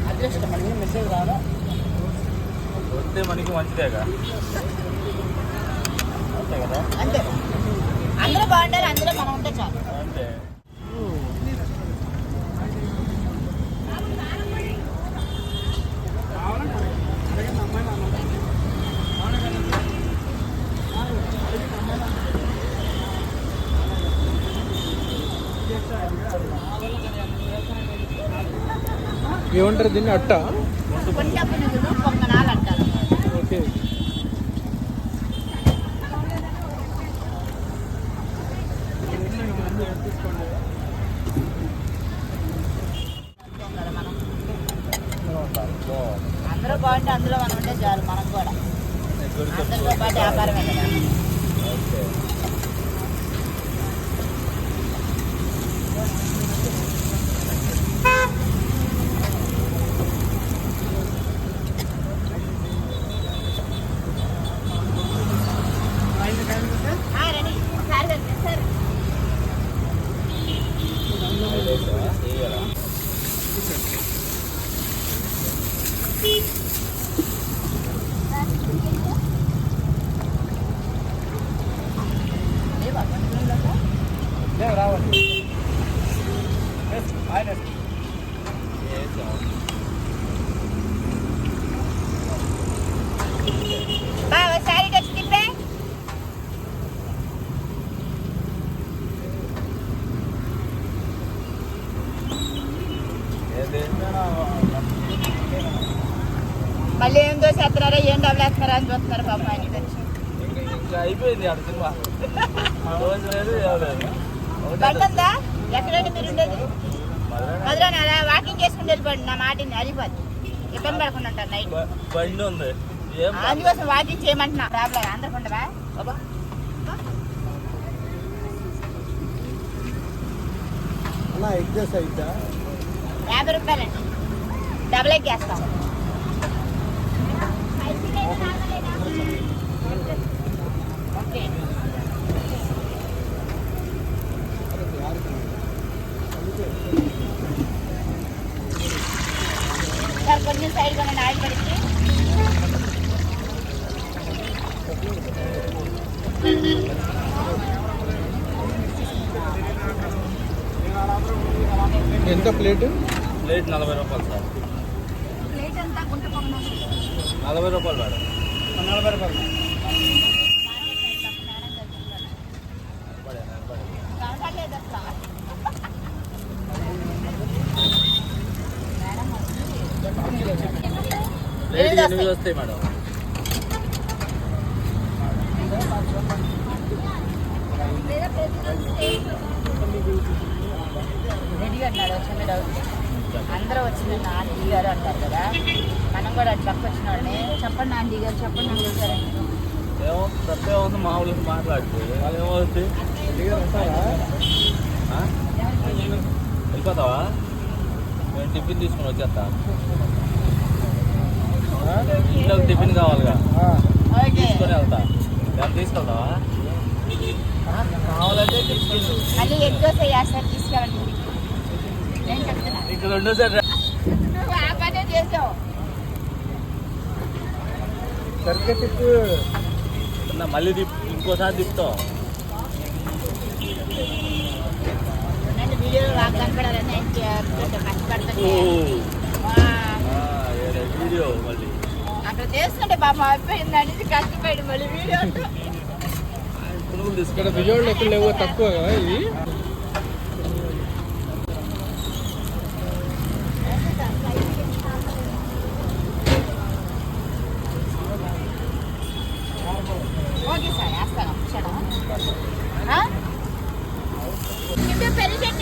అదృష్టం మనకి మెసేజ్ రాదా వస్తే మనకి మంచిదేగా అంతే కదా అంతే అందరూ బాగుండాలి అందులో మనం ఉంటే చాలు అంతే ఏమంటారు దీన్ని అట్ట పొంగనాలు అంటారు ఓకే అందరూ బాగుంటే అందులో మనం ఉంటే చాలు మనం కూడా అందరితో పాటు వ్యాపారమే కదా రెడీ సార్ సార్ రావండి బాగా సారీ తెచ్చి తిప్పే మళ్ళీ ఏం దోసేస్తున్నారా ఏం డబ్బులు వేస్తున్నారా అని చూస్తున్నారు పాప ఆయన ఇంకా అయిపోయింది అక్కడ సినిమా రోజు లేదు ఎవలేదు బండి ఎక్కడండి మీరు ఉండేది మధురాని అలా వాకింగ్ చేసుకుని వెళ్ళిపోండి నా మాటిని అలిపోద్ది ఇబ్బంది పడకుండా ఉంటారు నైట్ బండి ఉంది అందుకోసం వాకింగ్ చేయమంటున్నా ప్రాబ్లం అందరికి ఉండవా బాబా ఎగ్జాస్ అయిద్దా 50 రూపాయలండి డబుల్ ఎగ్ వేస్తాం ఓకే సార్ కొంచెం సైడ్ కొనండి ఆయిల్ పడితే ఎంత ప్లేట్ 40 రూపాయలు సార్ ప్లేట్ అంతా గుంట పొంగనాలు 40 రూపాయలు మేడం 40 రూపాయలు ప్లేట్ 8 వస్తాయి మేడం రెడీ అన్నాడు వచ్చిన డౌట్ అందరూ వచ్చిన ఆంటీ గారు అంటారు కదా మనం కూడా అటు పక్క వచ్చిన వాళ్ళని చెప్పండి ఆంటీ గారు చెప్పండి ఆంటీ గారు ఏమో తప్పే ఉంది మామూలుగా మాట్లాడితే వాళ్ళు ఏమవుతుంది వెళ్ళిపోతావా నేను టిఫిన్ తీసుకుని వచ్చేస్తా ఇంట్లో టిఫిన్ కావాలిగా తీసుకొని వెళ్తా దాన్ని తీసుకెళ్తావా కావాలంటే టిఫిన్ మళ్ళీ ఎగ్ దోశ వేస్తారు తీసుకెళ్ళండి నేను చెప్తున్నా ఇక్కడ రెండు సార్ నువ్వు ఆ పనే చేసావు సరిగ్గా తిప్పు మళ్ళీ ఇంకోసారి తిప్పుతావు వీడియోలో బాగా కనపడాలని కష్టపడతాను వీడియో మళ్ళీ అక్కడ చేస్తుంటే బాబా అయిపోయింది అనేది కష్టపడి మళ్ళీ వీడియో ఇక్కడ విజయవాడలో ఎక్కడ లేవు తక్కువ కదా ఇవి ఓకే సార్ వేస్తాను క్షణం పెరిగెట్